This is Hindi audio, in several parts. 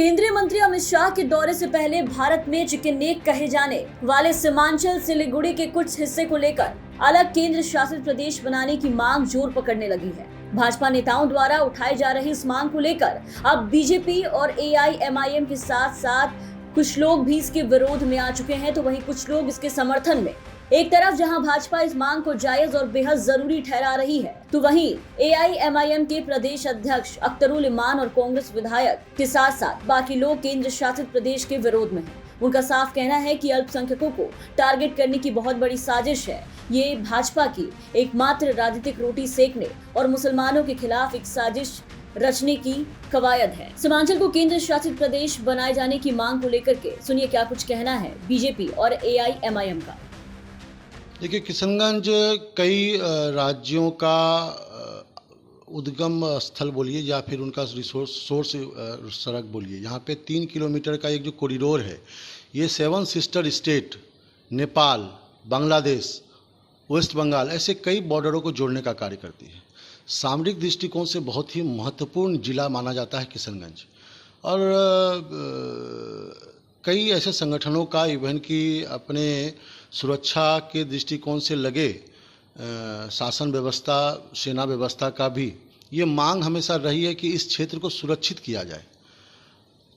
केंद्रीय मंत्री अमित शाह के दौरे से पहले भारत में चिकन नेक कहे जाने वाले सीमांचल सिलीगुड़ी के कुछ हिस्से को लेकर अलग केंद्र शासित प्रदेश बनाने की मांग जोर पकड़ने लगी है। भाजपा नेताओं द्वारा उठाई जा रही इस मांग को लेकर अब बीजेपी और एआईएमआईएम के साथ साथ कुछ लोग भी इसके विरोध में आ चुके हैं, तो वहीं कुछ लोग इसके समर्थन में। एक तरफ जहां भाजपा इस मांग को जायज और बेहद जरूरी ठहरा रही है, तो वहीं एआईएमआईएम के प्रदेश अध्यक्ष अख्तरुल इमान और कांग्रेस विधायक के साथ साथ बाकी लोग केंद्र शासित प्रदेश के विरोध में हैं। उनका साफ कहना है कि अल्पसंख्यकों को टारगेट करने की बहुत बड़ी साजिश है। ये भाजपा की एकमात्र राजनीतिक रोटी सेकने और मुसलमानों के खिलाफ एक साजिश रचने की कवायद है। सीमांचल को केंद्र शासित प्रदेश बनाए जाने की मांग को लेकर के सुनिए क्या कुछ कहना है बीजेपी और एआईएमआईएम का। देखिए, किशनगंज कई राज्यों का उद्गम स्थल बोलिए या फिर उनका सोर्स सड़क बोलिए। यहाँ पे 3 किलोमीटर का एक जो कॉरिडोर है, ये 7 sister state Nepal, Bangladesh, West Bengal ऐसे कई बॉर्डरों को जोड़ने का कार्य करती है। सामरिक दृष्टिकोण से बहुत ही महत्वपूर्ण जिला माना जाता है किशनगंज। और कई ऐसे संगठनों का इवन कि अपने सुरक्षा के दृष्टिकोण से लगे शासन व्यवस्था, सेना व्यवस्था का भी ये मांग हमेशा रही है कि इस क्षेत्र को सुरक्षित किया जाए।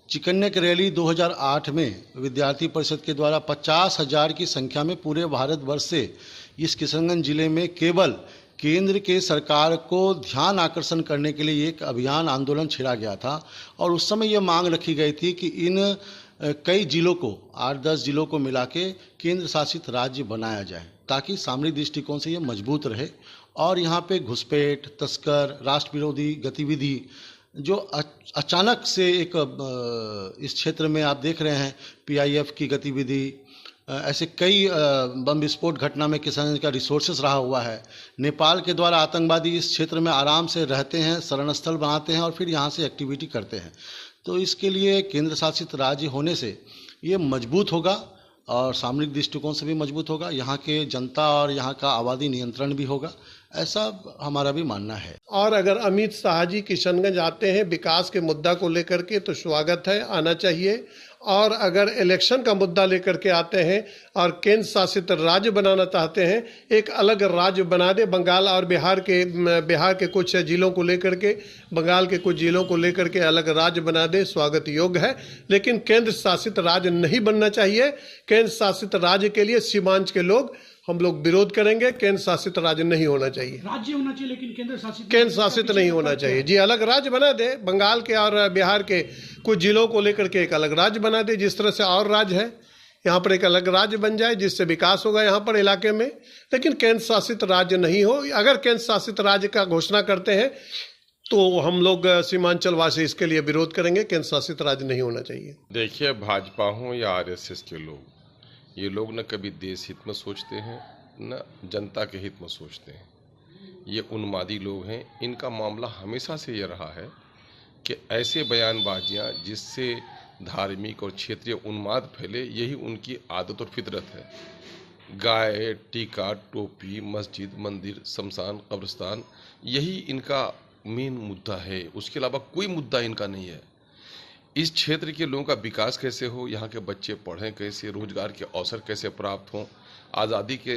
चिकन नेक रैली 2008 में विद्यार्थी परिषद के द्वारा 50,000 की संख्या में पूरे भारतवर्ष से इस किशनगंज जिले में केवल केंद्र के सरकार को ध्यान आकर्षण करने के लिए एक अभियान आंदोलन छेड़ा गया था। और उस समय ये मांग रखी गई थी कि इन कई जिलों को 8-10 जिलों को मिला के केंद्र शासित राज्य बनाया जाए, ताकि सामरिक दृष्टिकोण से ये मजबूत रहे और यहाँ पे घुसपैठ, तस्कर, राष्ट्र विरोधी गतिविधि जो अचानक से एक इस क्षेत्र में आप देख रहे हैं, पीआईएफ की गतिविधि, ऐसे कई बम विस्फोट घटना में किशनगंज का रिसोर्सेस रहा हुआ है। नेपाल के द्वारा आतंकवादी इस क्षेत्र में आराम से रहते हैं, शरण स्थल बनाते हैं और फिर यहाँ से एक्टिविटी करते हैं। तो इसके लिए केंद्र शासित राज्य होने से ये मजबूत होगा और सामरिक दृष्टिकोण से भी मजबूत होगा। यहाँ के जनता और यहाँ का आबादी नियंत्रण भी होगा, ऐसा हमारा भी मानना है। और अगर अमित शाह जी किशनगंज आते हैं विकास के मुद्दा को लेकर के तो स्वागत है, आना चाहिए। और अगर इलेक्शन का मुद्दा लेकर के आते हैं और केंद्र शासित राज्य बनाना चाहते हैं, एक अलग राज्य बना दे, बंगाल और बिहार के कुछ जिलों को लेकर के, बंगाल के कुछ जिलों को लेकर के अलग राज्य बना दे, स्वागत योग्य है। लेकिन केंद्र शासित राज्य नहीं बनना चाहिए। केंद्र शासित राज्य के लिए सीमांचल के लोग हम लोग विरोध करेंगे। केंद्र शासित राज्य नहीं होना चाहिए, राज्य होना चाहिए, लेकिन केंद्र शासित नहीं होना चाहिए। जी, अलग राज्य बना दे, बंगाल के और बिहार के कुछ जिलों को लेकर के एक अलग राज्य बना दे, जिस तरह से और राज्य है यहाँ पर एक अलग राज्य बन जाए, जिससे विकास होगा यहाँ पर इलाके में। लेकिन केंद्र शासित राज्य नहीं हो। अगर केंद्र शासित राज्य का घोषणा करते हैं तो हम लोग सीमांचल वासी इसके लिए विरोध करेंगे। केंद्र शासित राज्य नहीं होना चाहिए। देखिए, भाजपा हो या आरएसएस के लोग, ये लोग न कभी देश हित में सोचते हैं न जनता के हित में सोचते हैं। ये उन्मादी लोग हैं। इनका मामला हमेशा से ये रहा है कि ऐसे बयानबाजियां जिससे धार्मिक और क्षेत्रीय उन्माद फैले, यही उनकी आदत और फितरत है। गाय, टीका, टोपी, मस्जिद, मंदिर, शमशान, कब्रिस्तान, यही इनका मेन मुद्दा है। उसके अलावा कोई मुद्दा इनका नहीं है। इस क्षेत्र के लोगों का विकास कैसे हो, यहाँ के बच्चे पढ़ें कैसे, रोजगार के अवसर कैसे प्राप्त हों। आज़ादी के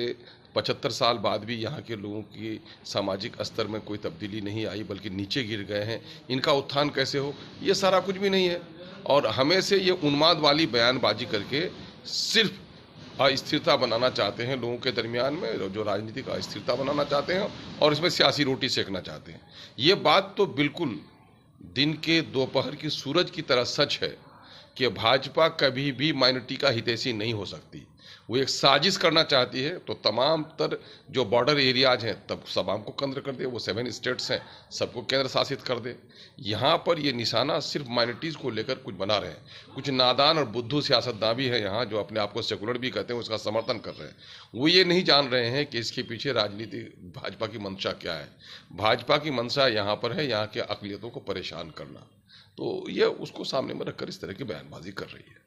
75 साल बाद भी यहाँ के लोगों की सामाजिक स्तर में कोई तब्दीली नहीं आई, बल्कि नीचे गिर गए हैं। इनका उत्थान कैसे हो, ये सारा कुछ भी नहीं है। और हमें से ये उन्माद वाली बयानबाजी करके सिर्फ अस्थिरता बनाना चाहते हैं लोगों के दरमियान में, जो राजनीतिक अस्थिरता बनाना चाहते हैं और इसमें सियासी रोटी सेकना चाहते हैं। ये बात तो बिल्कुल दिन के दोपहर की सूरज की तरह सच है कि भाजपा कभी भी माइनॉरिटी का हितैषी नहीं हो सकती। वो एक साजिश करना चाहती है तो तमाम तर जो बॉर्डर एरियाज हैं तब तमाम को केंद्र कर दे, वो 7 स्टेट्स हैं सबको केंद्र शासित कर दे। यहाँ पर ये निशाना सिर्फ माइनॉरिटीज़ को लेकर कुछ बना रहे हैं। कुछ नादान और बुद्धू सियासतदान भी हैं यहाँ, जो अपने आप को सेकुलर भी कहते हैं, उसका समर्थन कर रहे हैं। वो ये नहीं जान रहे हैं कि इसके पीछे राजनीति भाजपा की मंशा क्या है। भाजपा की मंशा यहाँ पर है यहाँ के अक़लियतों को परेशान करना। तो ये उसको सामने में रखकर इस तरह की बयानबाजी कर रही है।